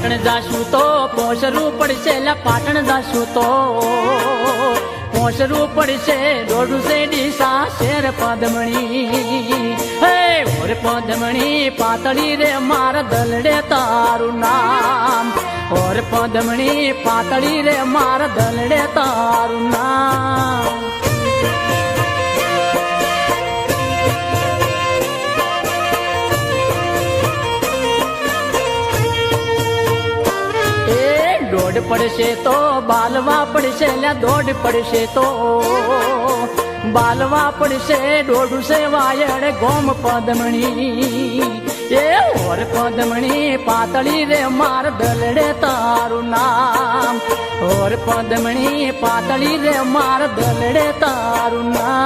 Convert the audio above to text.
પાટણ જાશું તો પોસરું પડશે લા પાટણ જાશું તો પોસરું પડશે દોડું છે ડીસા શેર પદમણી હે ઓર પદમણી પાતળી રે મારા દલડે તારું નામ ઓર પદમણી પાતળી રે મારા દલડે તારું નામ દોડ પડશે તો બાલવા પડશે લ્યા દોડ પડશે તો બાલવા પડશે દોડું છે વાયડ ગોમ પદમણી એ ઓર પદમણી પાતળી રે માર દલડે તારું નામ ઓર પદમણી પાતળી રે માર દલડે તારું નામ